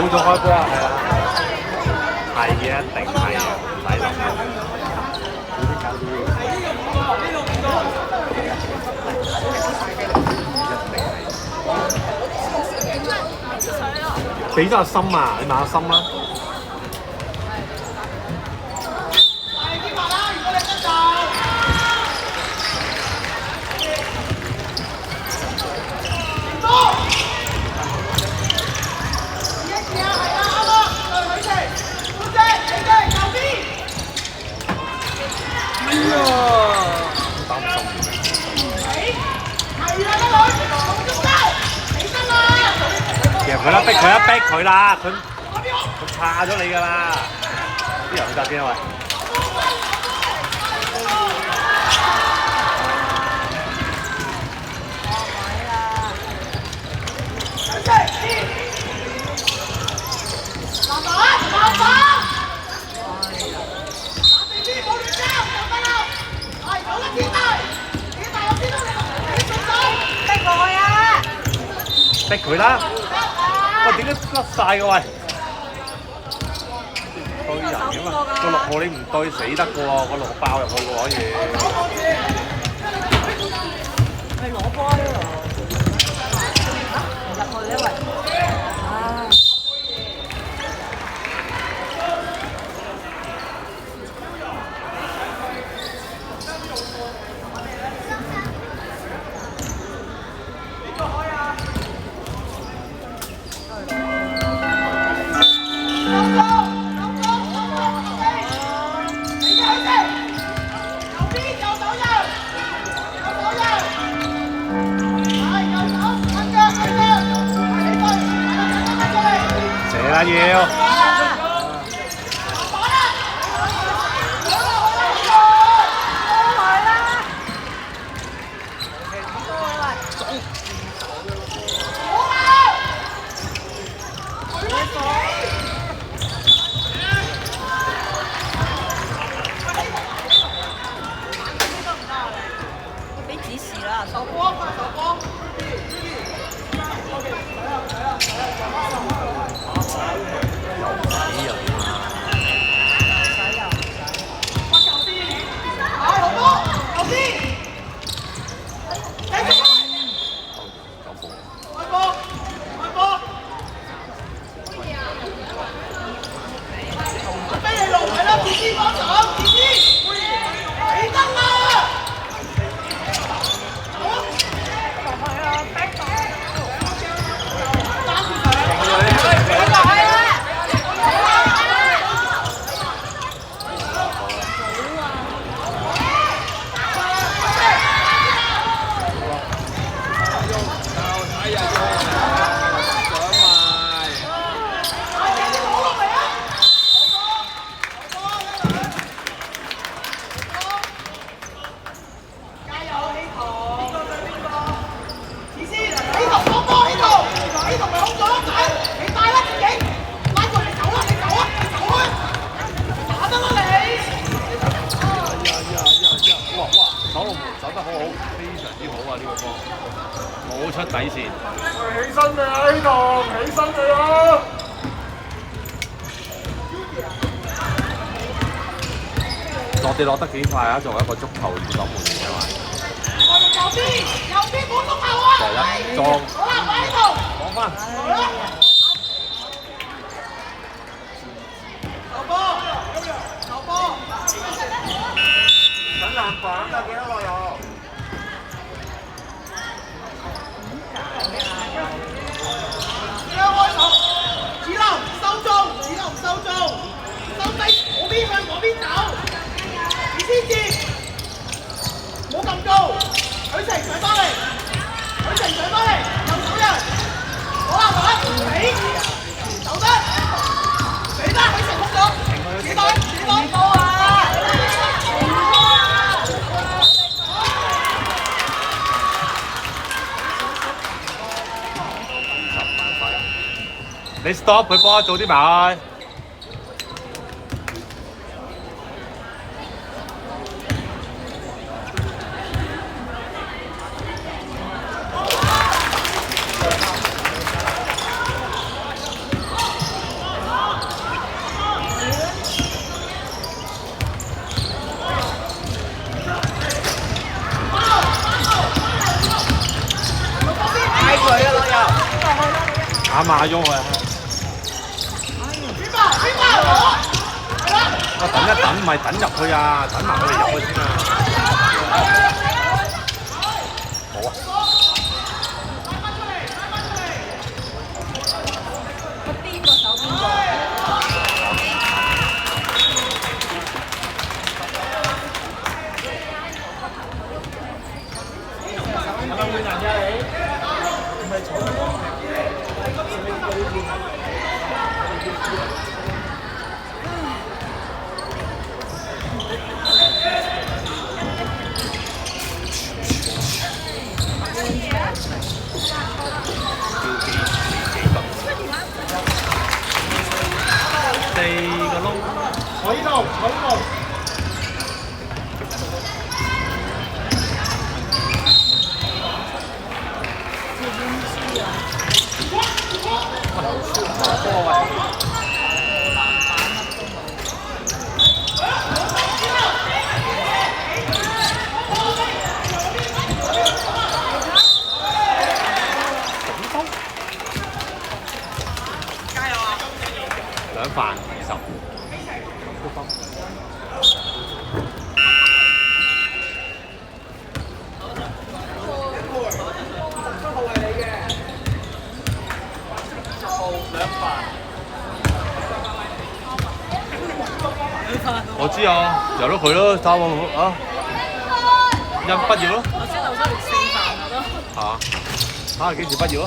咗開波啊，係啊，係嘅，一定係啊，唔使諗。俾咗阿森啊，你問阿森啦。其實佢啦，逼佢啦，逼佢啦，佢叉咗你㗎啦！啲人去邊啊喂？逼佢啦！喂，點解甩晒嘅喂？對人嘅嘛，個6號你唔對死得嘅喎，個6號爆入去嘅可以。係攞波呢度，入去咧喂！唉。射啦要！俾指示啦，手波快手波！冇出底線。起身未啊？呢度起身未啊？落地落得幾快啊！作為一個足球守門員嘅嘛。右邊冇足球啊！嚟啦，撞！好啦，我喺度。講翻。球波，球波。等籃板啊！幾多個有？雙開球，子龍收中，子龍收中，收低嗰邊向嗰邊走，二千字，冇咁高，許晴上翻嚟，許晴上翻嚟，右手人，好啦，俾，走得，俾啦，許晴控咗，子龍，子龍高啊！你 stop 佢波，早啲埋。打馬咗佢啊！我等一等，唔係等入去啊，等埋佢哋入去先啊！好啊！邊個手邊個？我呢度，我呢度。兩飯20。我知啊，由得佢咯，打我啊，印畢業咯。我先留咗4飯啦都。嚇？睇下幾時畢業咯？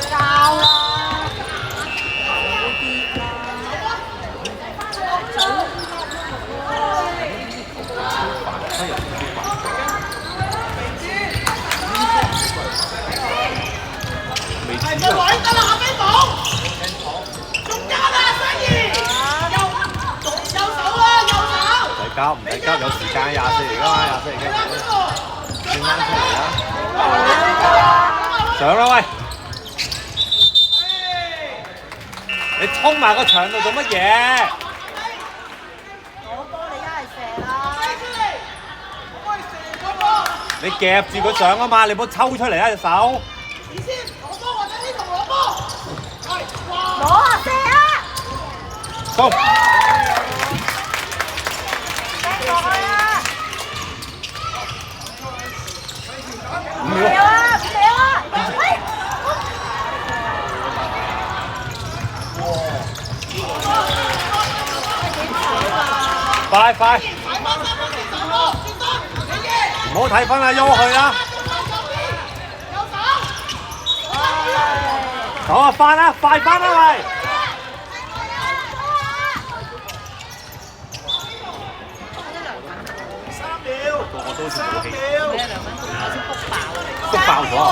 教啦。係咪玩得啦？阿飛寶，仲加啦，雙兒，右手啊，右手。唔使交，唔使交，有時間24嚟㗎嘛，24嚟嘅。轉翻出嚟啦！上啦喂！你衝埋個牆度做乜嘢？我幫你一係射啦。你夾住佢上啊嘛，你唔好抽出嚟啊隻手。攞啊射啊！衝！掟落去啊！唔要啊！射啊！喂！快快！唔好睇分啊，喐佢啦！走啊，翻啦，快翻啦喂！我都好似冇氣，2分鐘我先卜爆嚟。篤爆咗啊！